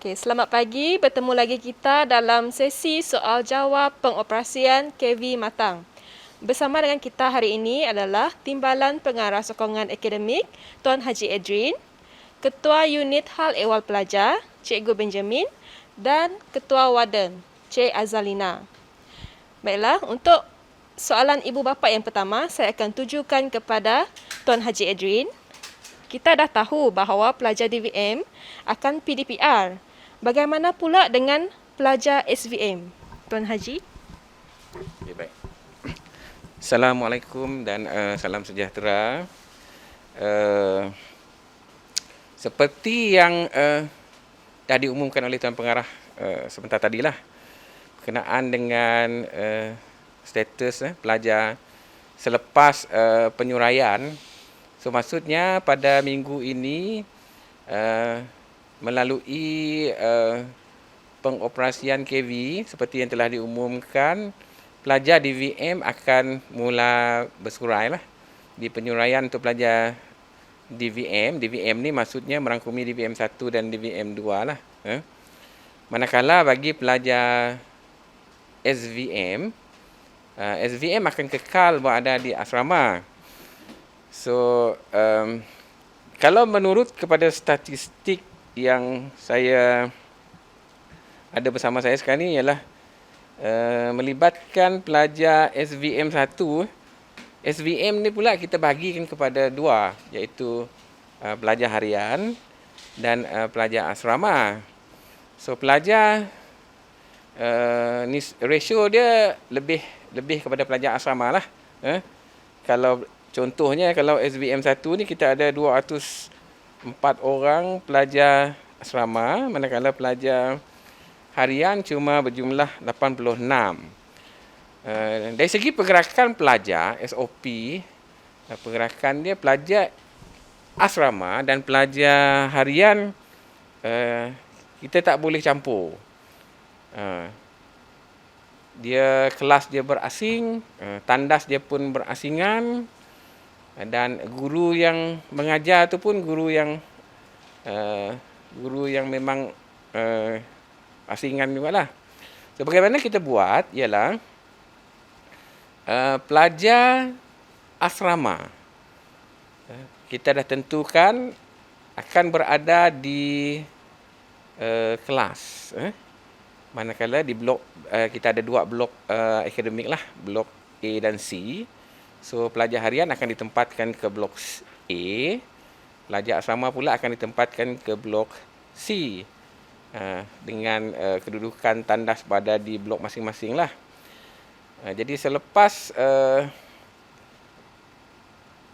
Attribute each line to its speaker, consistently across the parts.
Speaker 1: Okey, selamat pagi. Bertemu lagi kita dalam sesi soal jawab pengoperasian KV Matang. Bersama dengan kita hari ini adalah Timbalan Pengarah Sokongan Akademik Tuan Haji Edrin, Ketua Unit Hal Ehwal Pelajar Cikgu Benjamin dan Ketua Warden Cik Azalina. Baiklah, untuk soalan ibu bapa yang pertama, saya akan tujukan kepada Tuan Haji Edrin. Kita dah tahu bahawa pelajar DVM akan PDPR. Bagaimana pula dengan pelajar SVM? Tuan Haji.
Speaker 2: Okay, baik. Assalamualaikum dan salam sejahtera. Seperti yang dah diumumkan oleh Tuan Pengarah sebentar tadilah, berkenaan dengan status pelajar selepas penyuraian. So maksudnya pada minggu ini melalui pengoperasian KV seperti yang telah diumumkan, pelajar DVM akan mula bersurai lah di penyuraian untuk pelajar DVM. DVM ni maksudnya merangkumi DVM 1 dan DVM 2 lah. Manakala bagi pelajar SVM, SVM akan kekal berada di asrama. So, kalau menurut kepada statistik yang saya ada bersama saya sekarang ni ialah melibatkan pelajar SVM 1. SVM ni pula kita bahagikan kepada dua, iaitu pelajar harian dan pelajar asrama. So, pelajar ni ratio dia lebih kepada pelajar asrama lah. Kalau contohnya, kalau SVM 1 ni kita ada 204 orang pelajar asrama, manakala pelajar harian cuma berjumlah 86. Dari segi pergerakan pelajar, SOP, pergerakan dia pelajar asrama dan pelajar harian kita tak boleh campur. Dia kelas dia berasing, tandas dia pun berasingan, dan guru yang mengajar tu pun guru yang memang asingan jugalah. So, bagaimana kita buat ialah pelajar asrama kita dah tentukan akan berada di kelas. Manakala di blok kita ada dua blok akademik lah, blok A dan C. So, pelajar harian akan ditempatkan ke blok A, pelajar asrama pula akan ditempatkan ke blok C dengan kedudukan tandas berada di blok masing-masing lah. Jadi selepas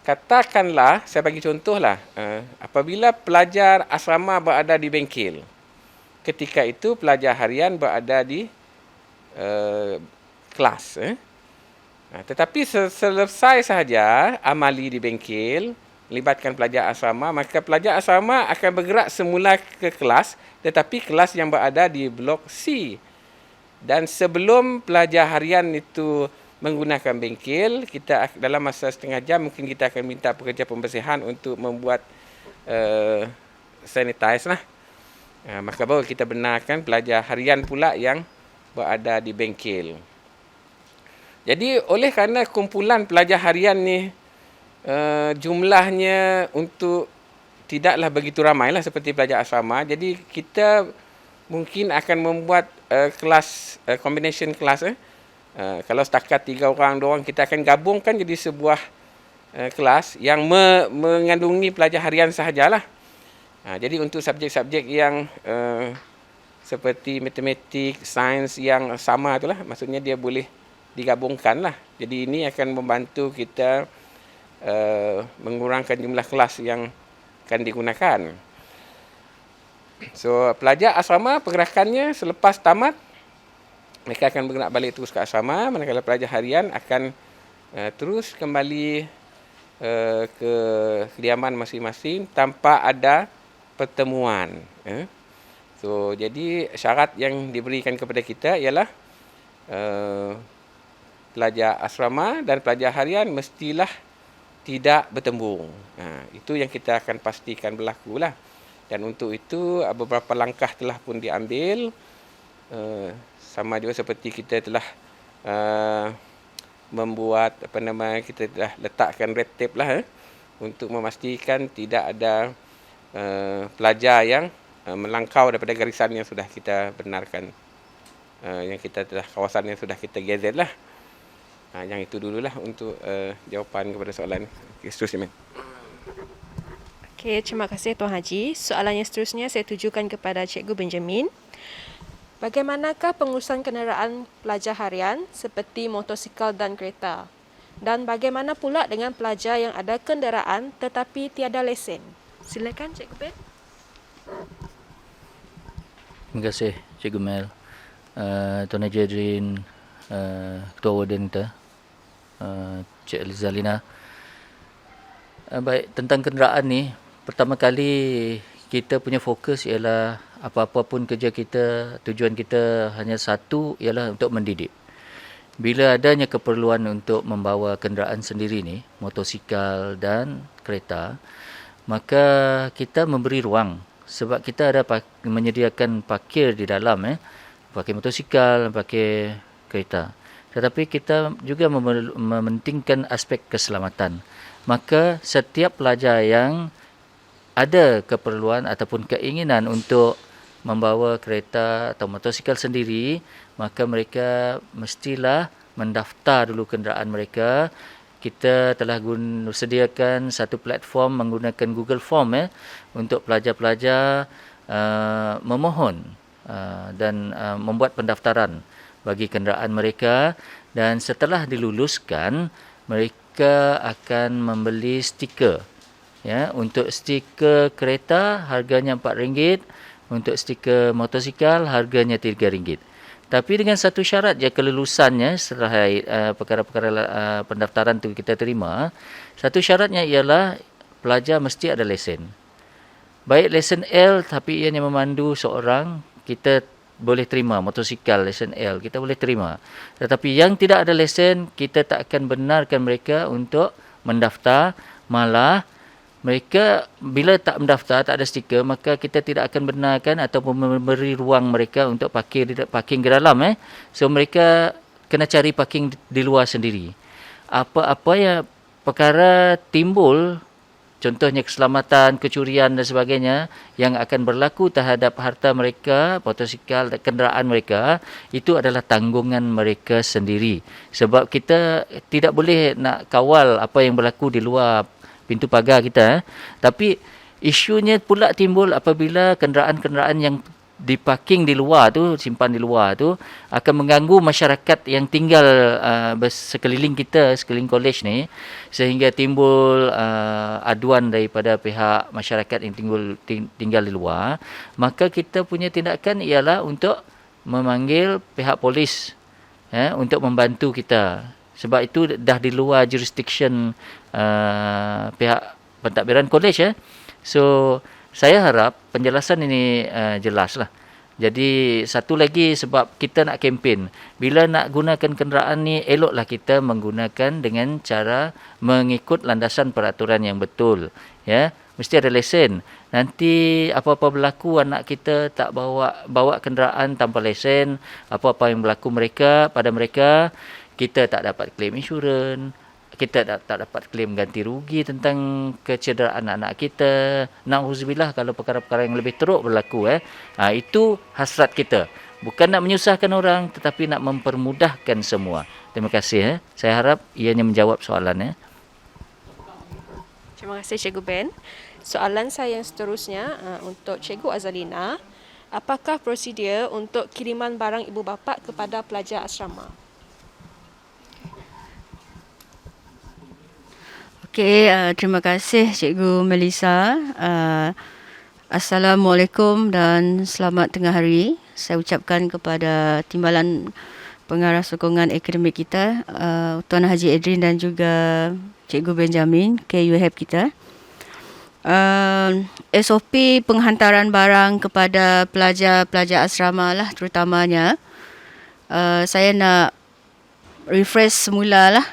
Speaker 2: katakanlah, saya bagi contoh lah, apabila pelajar asrama berada di bengkel, ketika itu pelajar harian berada di kelas. Tetapi selesai sahaja amali di bengkel, melibatkan pelajar asrama, maka pelajar asrama akan bergerak semula ke kelas, tetapi kelas yang berada di blok C. Dan sebelum pelajar harian itu menggunakan bengkel, kita dalam masa setengah jam mungkin kita akan minta pekerja pembersihan untuk membuat sanitize lah. Maka baru kita benarkan pelajar harian pula yang berada di bengkel. Jadi oleh kerana kumpulan pelajar harian ni jumlahnya untuk tidaklah begitu ramai lah seperti pelajar asrama, jadi kita mungkin akan membuat kelas, combination kelas. Kalau setakat 3 orang, 2 orang, kita akan gabungkan jadi sebuah kelas yang mengandungi pelajar harian sahajalah. Jadi untuk subjek-subjek yang seperti matematik, sains yang sama itulah, maksudnya dia boleh digabungkan lah. Jadi ini akan membantu kita mengurangkan jumlah kelas yang akan digunakan. So, pelajar asrama pergerakannya selepas tamat, mereka akan bergerak balik terus ke asrama, manakala pelajar harian akan terus kembali ke kediaman masing-masing tanpa ada pertemuan. So, jadi syarat yang diberikan kepada kita ialah pelajar asrama dan pelajar harian mestilah tidak bertembung. Itu yang kita akan pastikan berlaku lah. Dan untuk itu beberapa langkah telah pun diambil, sama juga seperti kita telah membuat kita telah letakkan red tape lah untuk memastikan tidak ada pelajar yang melangkau daripada garisan yang sudah kita benarkan, yang kita telah kawasan yang sudah kita gazette lah. Yang itu dululah untuk jawapan kepada soalan. Okay, seterusnya, Man.
Speaker 1: Okey, terima kasih Tuan Haji. Soalan yang seterusnya saya tujukan kepada Cikgu Benjamin. Bagaimanakah pengurusan kenderaan pelajar harian seperti motosikal dan kereta? Dan bagaimana pula dengan pelajar yang ada kenderaan tetapi tiada lesen? Silakan Cikgu Ben.
Speaker 3: Terima kasih Cikgu Mel. Tuan Haji Adrin, Ketua Warden kita, Cik Elizalina. Baik, tentang kenderaan ni, pertama kali kita punya fokus ialah apa-apa pun kerja kita, tujuan kita hanya satu, ialah untuk mendidik. Bila adanya keperluan untuk membawa kenderaan sendiri ni, motosikal dan kereta, maka kita memberi ruang. Sebab kita ada menyediakan parkir di dalam, pakai motosikal, pakai kereta. Tetapi kita juga mementingkan aspek keselamatan. Maka setiap pelajar yang ada keperluan ataupun keinginan untuk membawa kereta atau motosikal sendiri, maka mereka mestilah mendaftar dulu kenderaan mereka. Kita telah sediakan satu platform menggunakan Google Form untuk pelajar-pelajar memohon dan membuat pendaftaran bagi kenderaan mereka, dan setelah diluluskan mereka akan membeli stiker. Untuk stiker kereta harganya RM4, untuk stiker motosikal harganya RM3. Tapi dengan satu syarat, jika kelulusannya setelah perkara-perkara pendaftaran itu kita terima, satu syaratnya ialah pelajar mesti ada lesen. Baik lesen L tapi ianya memandu seorang, kita boleh terima. Motosikal lesen L kita boleh terima. Tetapi yang tidak ada lesen, kita tak akan benarkan mereka untuk mendaftar. Malah mereka bila tak mendaftar, tak ada stiker, maka kita tidak akan benarkan ataupun memberi ruang mereka untuk parking ke dalam. So mereka kena cari parking di luar sendiri. Apa-apa yang perkara timbul, contohnya keselamatan, kecurian dan sebagainya yang akan berlaku terhadap harta mereka, motosikal dan kenderaan mereka, itu adalah tanggungan mereka sendiri. Sebab kita tidak boleh nak kawal apa yang berlaku di luar pintu pagar kita. Tapi isunya pula timbul apabila kenderaan-kenderaan yang diparking di luar tu, simpan di luar tu, akan mengganggu masyarakat yang tinggal sekeliling kita, sekeliling kolej ni, sehingga timbul aduan daripada pihak masyarakat yang tinggal di luar. Maka kita punya tindakan ialah untuk memanggil pihak polis untuk membantu kita. Sebab itu dah di luar jurisdiction pihak pentadbiran kolej. So saya harap penjelasan ini jelaslah. Jadi satu lagi, sebab kita nak kempen, bila nak gunakan kenderaan ni, eloklah kita menggunakan dengan cara mengikut landasan peraturan yang betul. Mesti ada lesen. Nanti apa-apa berlaku, anak kita tak bawa kenderaan tanpa lesen, apa-apa yang berlaku pada mereka, kita tak dapat claim insurans, kita tak dapat claim ganti rugi tentang kecederaan anak-anak kita. Na'udzubillah kalau perkara-perkara yang lebih teruk berlaku. Itu hasrat kita. Bukan nak menyusahkan orang, tetapi nak mempermudahkan semua. Terima kasih. Saya harap ianya menjawab soalannya.
Speaker 1: Terima kasih Cikgu Ben. Soalan saya yang seterusnya untuk Cikgu Azalina. Apakah prosedur untuk kiriman barang ibu bapa kepada pelajar asrama?
Speaker 4: Okey, terima kasih Cikgu Melissa. Assalamualaikum dan selamat tengah hari. Saya ucapkan kepada Timbalan Pengarah Sokongan Akademik kita, Tuan Haji Adrin dan juga Cikgu Benjamin, KUHEP kita. SOP penghantaran barang kepada pelajar-pelajar asrama lah terutamanya. Saya nak refresh semula lah.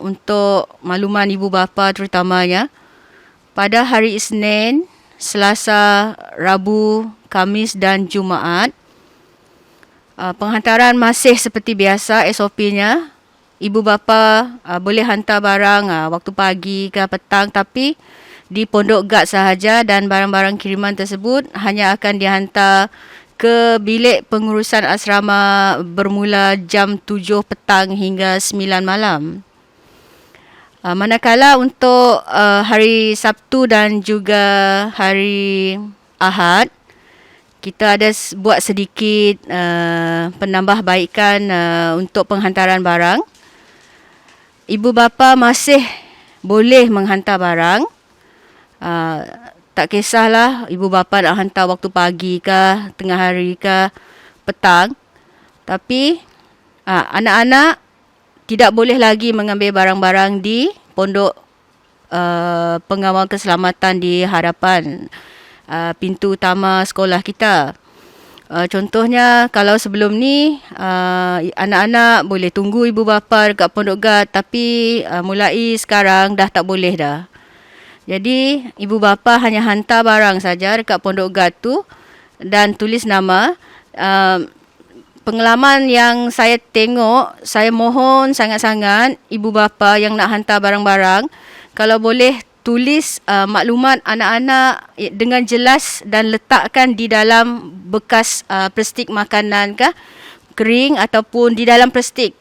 Speaker 4: Untuk makluman ibu bapa terutamanya, pada hari Isnin Selasa, Rabu, Khamis dan Jumaat. Penghantaran masih seperti biasa SOP-nya. Ibu bapa boleh hantar barang waktu pagi ke petang, tapi di Pondok Guard sahaja, dan barang-barang kiriman tersebut hanya akan dihantar ke bilik pengurusan asrama bermula jam 7 petang hingga 9 malam. Manakala untuk hari Sabtu dan juga hari Ahad, kita ada buat sedikit penambahbaikan untuk penghantaran barang. Ibu bapa masih boleh menghantar barang. Tak kisahlah ibu bapa nak hantar waktu pagi ke, tengah hari ke, petang. Tapi anak-anak tidak boleh lagi mengambil barang-barang di pondok pengawal keselamatan di hadapan pintu utama sekolah kita. Contohnya, kalau sebelum ni anak-anak boleh tunggu ibu bapa dekat Pondok Guard, tapi mulai sekarang dah tak boleh dah. Jadi ibu bapa hanya hantar barang saja dekat Pondok Guard tu dan tulis nama. Pengalaman yang saya tengok, saya mohon sangat-sangat ibu bapa yang nak hantar barang-barang, kalau boleh tulis maklumat anak-anak dengan jelas dan letakkan di dalam bekas plastik makanan ke, kering ataupun di dalam plastik,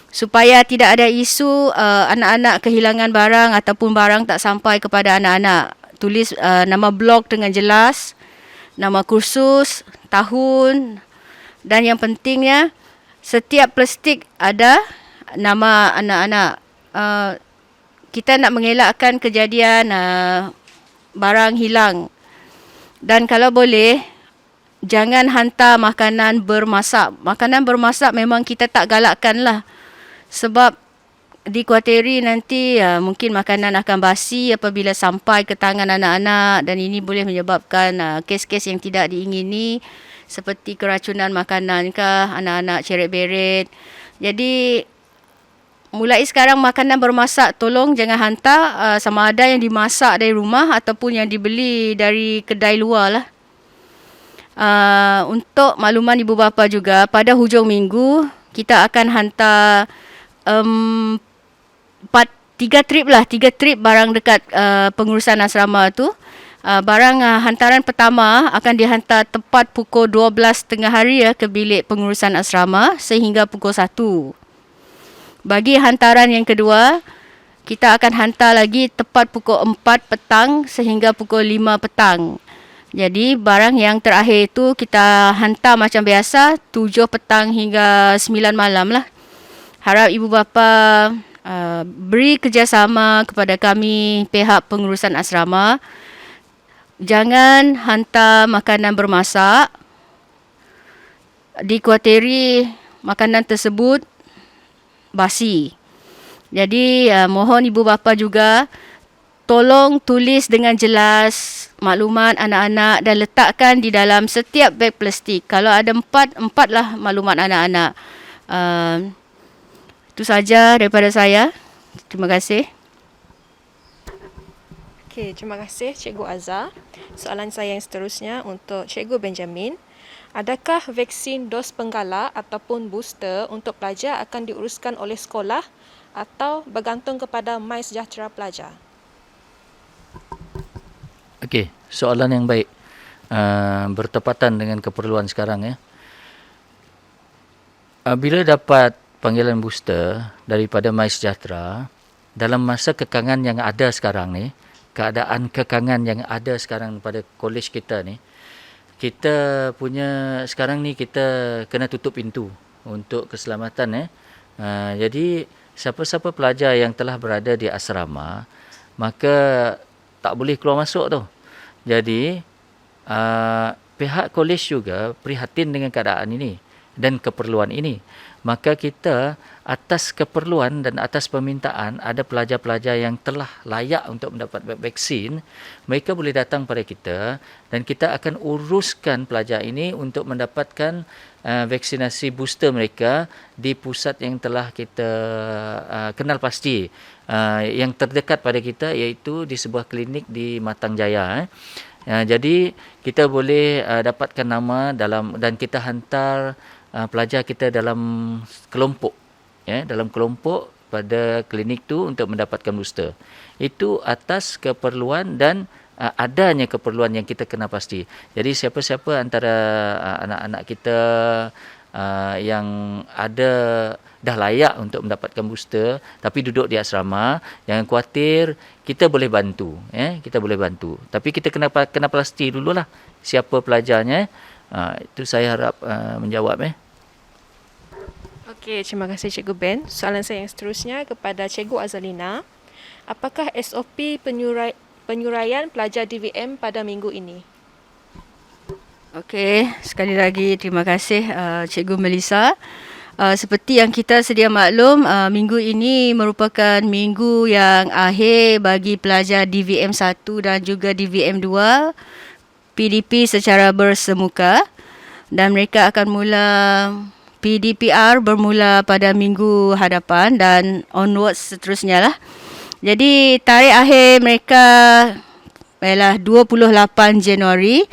Speaker 4: supaya tidak ada isu anak-anak kehilangan barang ataupun barang tak sampai kepada anak-anak. Tulis nama blok dengan jelas, nama kursus, tahun, dan yang pentingnya setiap plastik ada nama anak-anak. Kita nak mengelakkan kejadian barang hilang. Dan kalau boleh, jangan hantar makanan bermasak. Makanan bermasak memang kita tak galakkan lah. Sebab dikhawatiri nanti mungkin makanan akan basi apabila sampai ke tangan anak-anak, dan ini boleh menyebabkan kes-kes yang tidak diingini seperti keracunan makanan ke, anak-anak ceret-beret. Jadi mulai sekarang makanan bermasak tolong jangan hantar, sama ada yang dimasak dari rumah ataupun yang dibeli dari kedai luar lah. Untuk makluman ibu bapa juga, pada hujung minggu kita akan hantar 3 trip barang dekat pengurusan asrama tu. Barang hantaran pertama akan dihantar tepat pukul 12 tengah hari ke bilik pengurusan asrama sehingga pukul 1. Bagi hantaran yang kedua, kita akan hantar lagi tepat pukul 4 petang sehingga pukul 5 petang. Jadi barang yang terakhir itu kita hantar macam biasa 7 petang hingga 9 malam lah. Harap ibu bapa beri kerjasama kepada kami pihak pengurusan asrama. Jangan hantar makanan bermasak. Dikhawatiri makanan tersebut basi. Jadi mohon ibu bapa juga tolong tulis dengan jelas maklumat anak-anak dan letakkan di dalam setiap beg plastik. Kalau ada 4 lah maklumat anak-anak. Itu saja daripada saya. Terima kasih.
Speaker 1: Okey, terima kasih Cikgu Azhar. Soalan saya yang seterusnya untuk Cikgu Benjamin. Adakah vaksin dos penggalak ataupun booster untuk pelajar akan diuruskan oleh sekolah atau bergantung kepada MySejahtera pelajar?
Speaker 3: Okey, soalan yang baik. Bertepatan dengan keperluan sekarang ya. Bila dapat panggilan booster daripada MySejahtera, dalam masa kekangan yang ada sekarang ni, keadaan kekangan yang ada sekarang pada kolej kita ni, kita punya sekarang ni kita kena tutup pintu untuk keselamatan jadi siapa-siapa pelajar yang telah berada di asrama maka tak boleh keluar masuk tu. Jadi pihak kolej juga prihatin dengan keadaan ini dan keperluan ini. Maka kita atas keperluan dan atas permintaan ada pelajar-pelajar yang telah layak untuk mendapat vaksin, mereka boleh datang pada kita dan kita akan uruskan pelajar ini untuk mendapatkan vaksinasi booster mereka di pusat yang telah kita kenal pasti, yang terdekat pada kita iaitu di sebuah klinik di Matang Jaya. Jadi kita boleh dapatkan nama dan kita hantar pelajar kita dalam kelompok, dalam kelompok pada klinik tu untuk mendapatkan booster. Itu atas keperluan dan adanya keperluan yang kita kena pasti. Jadi siapa-siapa antara anak-anak kita yang dah layak untuk mendapatkan booster tapi duduk di asrama, jangan khawatir, kita boleh bantu, kita boleh bantu. Tapi kita kena pasti dululah siapa pelajarnya. Itu saya harap menjawab.
Speaker 1: Okey, terima kasih Cikgu Ben. Soalan saya yang seterusnya kepada Cikgu Azalina. Apakah SOP penyuraian pelajar DVM pada minggu ini?
Speaker 4: Okey, sekali lagi terima kasih Cikgu Melissa. Seperti yang kita sedia maklum, minggu ini merupakan minggu yang akhir bagi pelajar DVM 1 dan juga DVM 2 PDP secara bersemuka, dan mereka akan mula PDPR bermula pada minggu hadapan dan onwards seterusnya lah. Jadi tarikh akhir mereka ialah 28 Januari,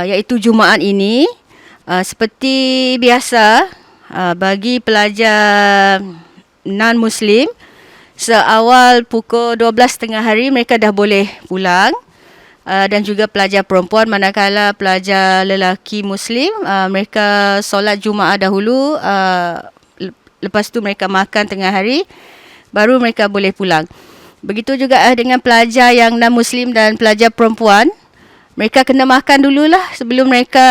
Speaker 4: iaitu Jumaat ini. Seperti biasa, bagi pelajar non-Muslim, seawal pukul 12.30 hari mereka dah boleh pulang. Dan juga pelajar perempuan, manakala pelajar lelaki Muslim, mereka solat Jumaat dahulu, lepas tu mereka makan tengah hari, baru mereka boleh pulang. Begitu juga dengan pelajar yang non-Muslim dan pelajar perempuan, mereka kena makan dululah sebelum mereka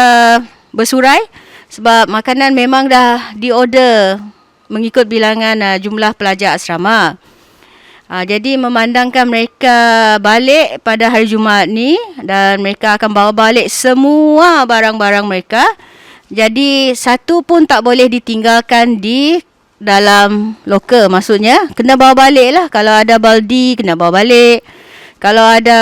Speaker 4: bersurai, sebab makanan memang dah diorder mengikut bilangan jumlah pelajar asrama. Jadi memandangkan mereka balik pada hari Jumaat ni, dan mereka akan bawa balik semua barang-barang mereka. Jadi satu pun tak boleh ditinggalkan di dalam loker. Maksudnya kena bawa balik lah. Kalau ada baldi kena bawa balik. Kalau ada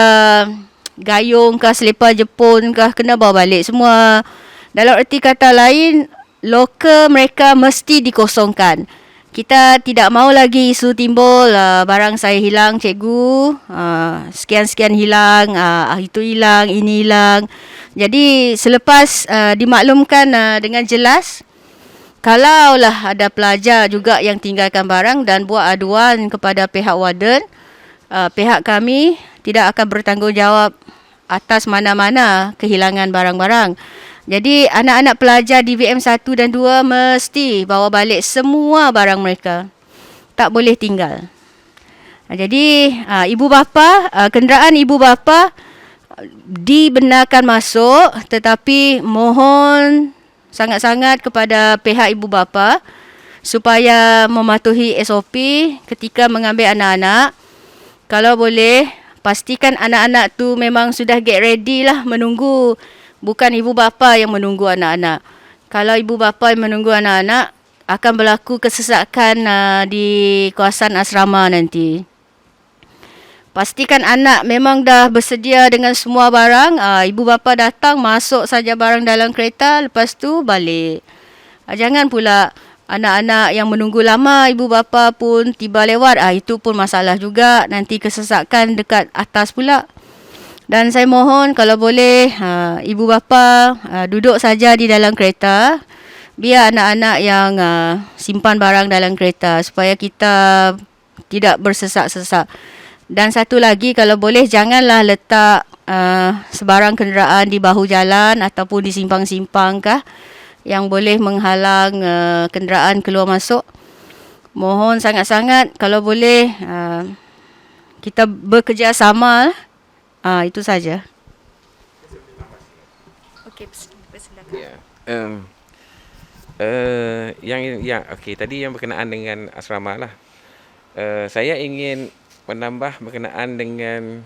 Speaker 4: gayung kah, selipar Jepun kah, kena bawa balik semua. Dalam erti kata lain, loker mereka mesti dikosongkan. Kita tidak mahu lagi isu timbul, barang saya hilang cikgu, sekian-sekian hilang, itu hilang, ini hilang. Jadi selepas dimaklumkan dengan jelas, kalaulah ada pelajar juga yang tinggalkan barang dan buat aduan kepada pihak warden, pihak kami tidak akan bertanggungjawab atas mana-mana kehilangan barang-barang. Jadi anak-anak pelajar DVM 1 dan 2 mesti bawa balik semua barang mereka. Tak boleh tinggal. Jadi ibu bapa, kenderaan ibu bapa dibenarkan masuk, tetapi mohon sangat-sangat kepada pihak ibu bapa supaya mematuhi SOP ketika mengambil anak-anak. Kalau boleh, pastikan anak-anak tu memang sudah get ready lah menunggu. Bukan ibu bapa yang menunggu anak-anak. Kalau ibu bapa yang menunggu anak-anak, akan berlaku kesesakan di kawasan asrama nanti. Pastikan anak memang dah bersedia dengan semua barang. Ibu bapa datang, masuk saja barang dalam kereta, lepas tu balik. Jangan pula anak-anak yang menunggu lama, ibu bapa pun tiba lewat. Itu pun masalah juga. Nanti kesesakan dekat atas pula. Dan saya mohon kalau boleh ibu bapa duduk saja di dalam kereta, biar anak-anak yang simpan barang dalam kereta supaya kita tidak bersesak-sesak. Dan satu lagi, kalau boleh janganlah letak sebarang kenderaan di bahu jalan ataupun di simpang-simpang kah yang boleh menghalang kenderaan keluar masuk. Mohon sangat-sangat kalau boleh kita bekerjasama. Itu saja.
Speaker 1: Okey, silakan.
Speaker 2: Okey, tadi yang berkenaan dengan asrama lah. Saya ingin menambah berkenaan dengan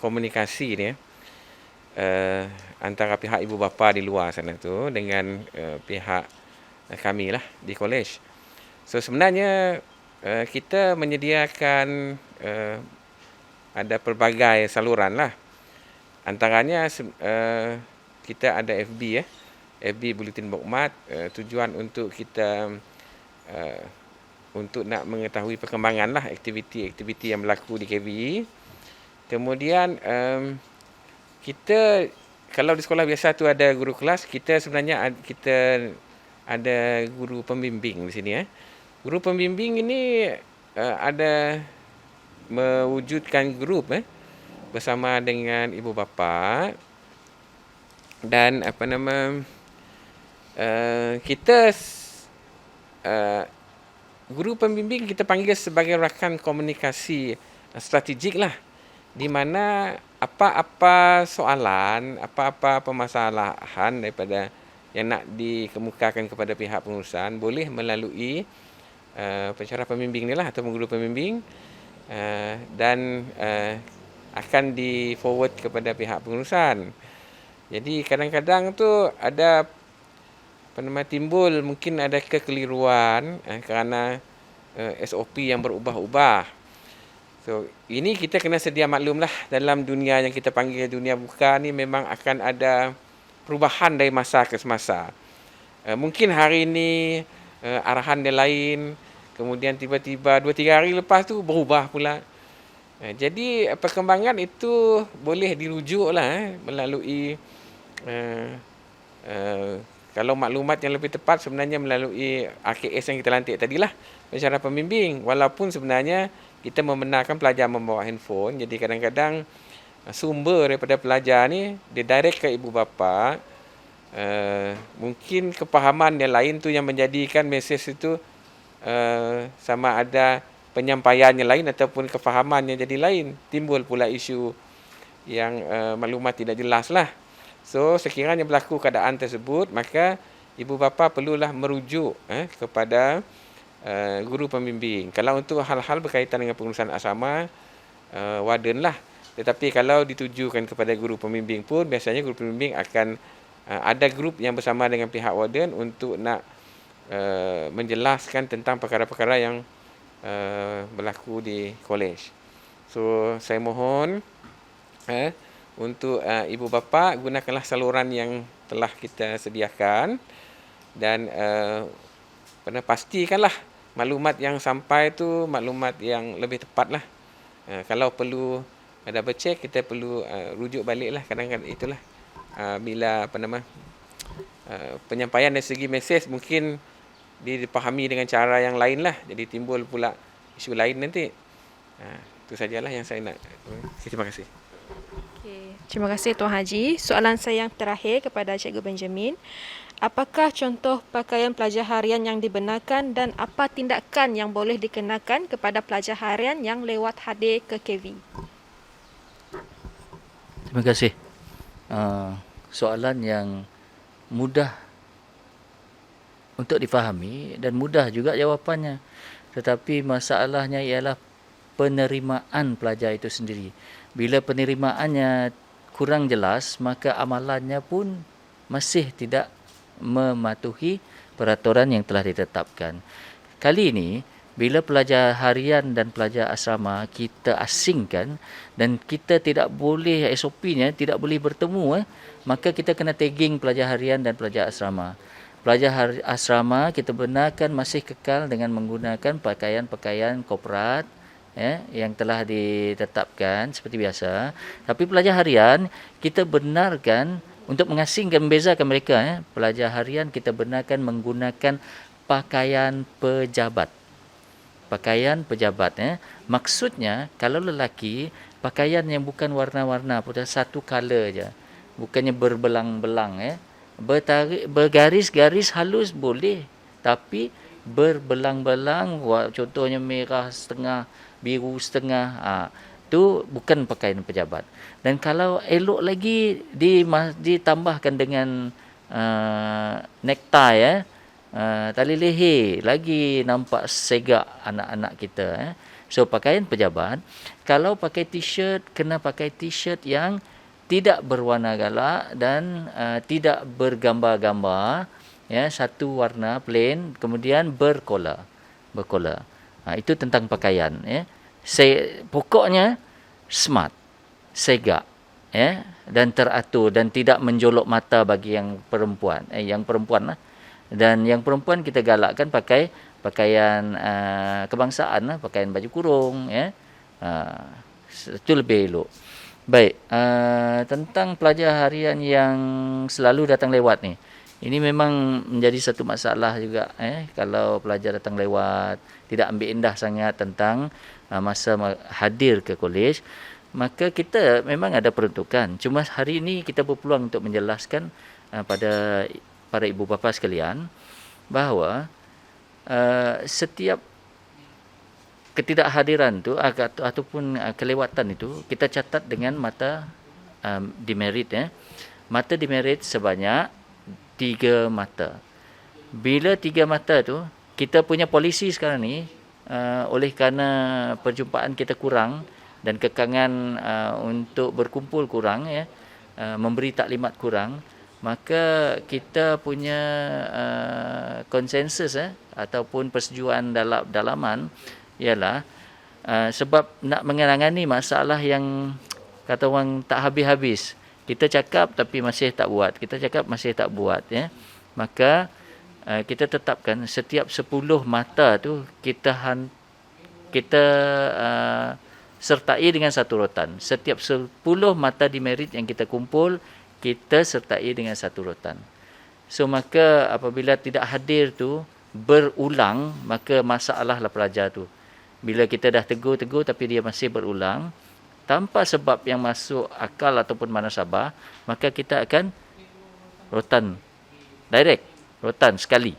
Speaker 2: komunikasi ni antara pihak ibu bapa di luar sana tu dengan pihak kami lah di kolej. So sebenarnya kita menyediakan ada pelbagai saluran lah. Antaranya kita ada FB FB Bulletin Bokmat, tujuan untuk kita untuk nak mengetahui perkembangan lah aktiviti-aktiviti yang berlaku di KVE. Kemudian kita kalau di sekolah biasa tu ada guru kelas, kita sebenarnya kita ada guru pembimbing di sini. Guru pembimbing ini ada mewujudkan grup bersama dengan ibu bapa dan kita guru pembimbing kita panggil sebagai rakan komunikasi strategik lah, di mana apa-apa soalan, apa-apa permasalahan daripada yang nak dikemukakan kepada pihak pengurusan boleh melalui pensyarah pembimbing ni lah atau guru pembimbing dan akan di forward kepada pihak pengurusan. Jadi kadang-kadang tu ada timbul mungkin ada kekeliruan kerana SOP yang berubah-ubah. So, ini kita kena sedia maklum lah, dalam dunia yang kita panggil dunia buka ni memang akan ada perubahan dari masa ke semasa. Mungkin hari ini arahan dia lain, kemudian tiba-tiba 2-3 hari lepas tu berubah pula. Jadi perkembangan itu boleh dirujuk lah melalui kalau maklumat yang lebih tepat sebenarnya melalui RKS yang kita lantik tadilah, pensyarah pembimbing. Walaupun sebenarnya kita membenarkan pelajar membawa handphone, jadi kadang-kadang sumber daripada pelajar ni dia direct ke ibu bapa. Mungkin kepahaman yang lain tu yang menjadikan mesej itu sama ada penyampaiannya lain ataupun kefahamannya jadi lain. Timbul pula isu yang maklumat tidak jelas lah. So, sekiranya berlaku keadaan tersebut, maka ibu bapa perlulah merujuk kepada guru pembimbing. Kalau untuk hal-hal berkaitan dengan pengurusan asrama, warden lah. Tetapi kalau ditujukan kepada guru pembimbing pun, biasanya guru pembimbing akan ada grup yang bersama dengan pihak warden untuk nak menjelaskan tentang perkara-perkara yang berlaku di kolej. So, saya mohon untuk ibu bapa gunakanlah saluran yang telah kita sediakan dan pastikanlah maklumat yang sampai tu maklumat yang lebih tepat lah. Kalau perlu double check, kita perlu rujuk balik lah. Kadang-kadang itulah bila penyampaian dari segi mesej mungkin dipahami dengan cara yang lain lah, jadi timbul pula isu lain nanti. Itu sajalah yang saya nak. Terima kasih.
Speaker 1: Terima kasih Tuan Haji. Soalan saya yang terakhir kepada Cikgu Benjamin. Apakah contoh pakaian pelajar harian yang dibenarkan dan apa tindakan yang boleh dikenakan kepada pelajar harian yang lewat hadir ke KV?
Speaker 3: Terima kasih. Soalan yang mudah untuk difahami dan mudah juga jawapannya. Tetapi masalahnya ialah penerimaan pelajar itu sendiri. Bila penerimaannya kurang jelas, maka amalannya pun masih tidak mematuhi peraturan yang telah ditetapkan. Kali ini, bila pelajar harian dan pelajar asrama kita asingkan dan kita tidak boleh, SOP-nya tidak boleh bertemu, maka kita kena tagging pelajar harian dan pelajar asrama. Pelajar asrama kita benarkan masih kekal dengan menggunakan pakaian-pakaian korporat yang telah ditetapkan seperti biasa. Tapi pelajar harian kita benarkan untuk mengasingkan, membezakan mereka. Pelajar harian kita benarkan menggunakan pakaian pejabat. Pakaian pejabat. Maksudnya kalau lelaki, pakaian yang bukan warna-warna, pada satu color je. Bukannya berbelang-belang. Bergaris-garis halus boleh. Tapi berbelang-belang, contohnya merah setengah, biru setengah, tu bukan pakaian pejabat. Dan kalau elok lagi ditambahkan dengan necktie, tali leher, lagi nampak segak anak-anak kita. So pakaian pejabat. Kalau pakai t-shirt, kena pakai t-shirt yang tidak berwarna galak dan tidak bergambar-gambar, satu warna plain, kemudian berkola. Itu tentang pakaian. Pokoknya smart, segak, dan teratur dan tidak menjolok mata bagi yang perempuan. Lah. Dan yang perempuan kita galakkan pakai pakaian kebangsaan, pakaian baju kurung. Itu lebih elok. Baik, tentang pelajar harian yang selalu datang lewat ni. Ini memang menjadi satu masalah juga kalau pelajar datang lewat, tidak ambil indah sangat tentang hadir ke kolej. Maka kita memang ada peruntukan. Cuma hari ini kita berpeluang untuk menjelaskan pada para ibu bapa sekalian bahawa setiap ketidakhadiran tu ataupun kelewatan itu kita catat dengan mata demerit Mata demerit sebanyak 3 mata. Bila 3 mata tu kita punya polisi sekarang ni oleh kerana perjumpaan kita kurang dan kekangan untuk berkumpul kurang memberi taklimat kurang, maka kita punya konsensus ataupun persetujuan dalaman ialah sebab nak menangani masalah yang kata orang tak habis-habis. Kita cakap tapi masih tak buat. Kita cakap masih tak buat Maka kita tetapkan setiap 10 mata tu kita sertai dengan satu rotan. Setiap 10 mata demerit yang kita kumpul, kita sertai dengan satu rotan. So maka apabila tidak hadir tu berulang, maka masalahlah pelajar tu. Bila kita dah tegur tapi dia masih berulang tanpa sebab yang masuk akal ataupun manasabah, maka kita akan rotan direct, rotan sekali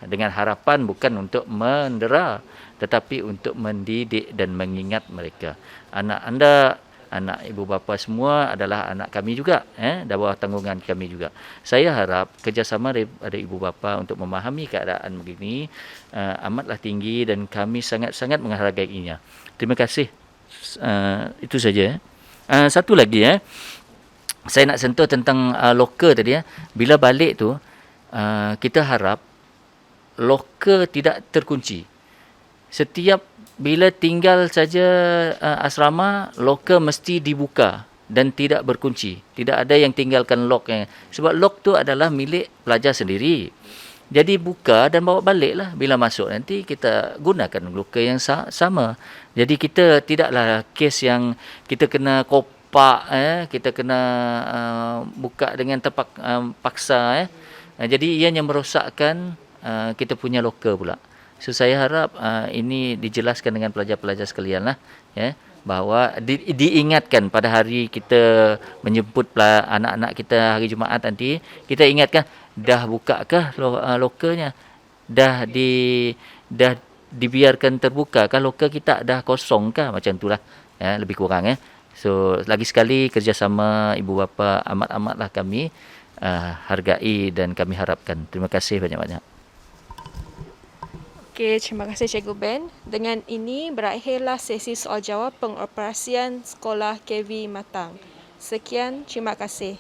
Speaker 3: dengan harapan bukan untuk mendera tetapi untuk mendidik dan mengingat mereka. Anak anda, anak ibu bapa semua adalah anak kami juga di bawah tanggungan kami juga. Saya harap kerjasama daripada ibu bapa untuk memahami keadaan begini amatlah tinggi dan kami sangat-sangat menghargainya. Terima kasih. Itu saja. Satu lagi saya nak sentuh tentang loker tadi Bila balik tu kita harap loker tidak terkunci. Setiap bila tinggal saja asrama, loker mesti dibuka dan tidak berkunci. Tidak ada yang tinggalkan lock sebab lock tu adalah milik pelajar sendiri. Jadi buka dan bawa baliklah. Bila masuk nanti kita gunakan loker yang sama. Jadi kita tidaklah kes yang kita kena kopak kita kena buka dengan paksa jadi ianya merosakkan kita punya loker pula. So saya harap ini dijelaskan dengan pelajar-pelajar sekalian bahawa diingatkan pada hari kita menjemput anak-anak kita hari Jumaat nanti, kita ingatkan dah bukakah lokernya, dah dibiarkan terbukakah loker kita, dah kosongkah, macam itulah lebih kurang So lagi sekali kerjasama ibu bapa amat-amatlah kami hargai dan kami harapkan. Terima kasih banyak-banyak.
Speaker 1: Okey, terima kasih Cikgu Ben. Dengan ini berakhirlah sesi soal jawab pengoperasian sekolah KV Matang. Sekian, terima kasih.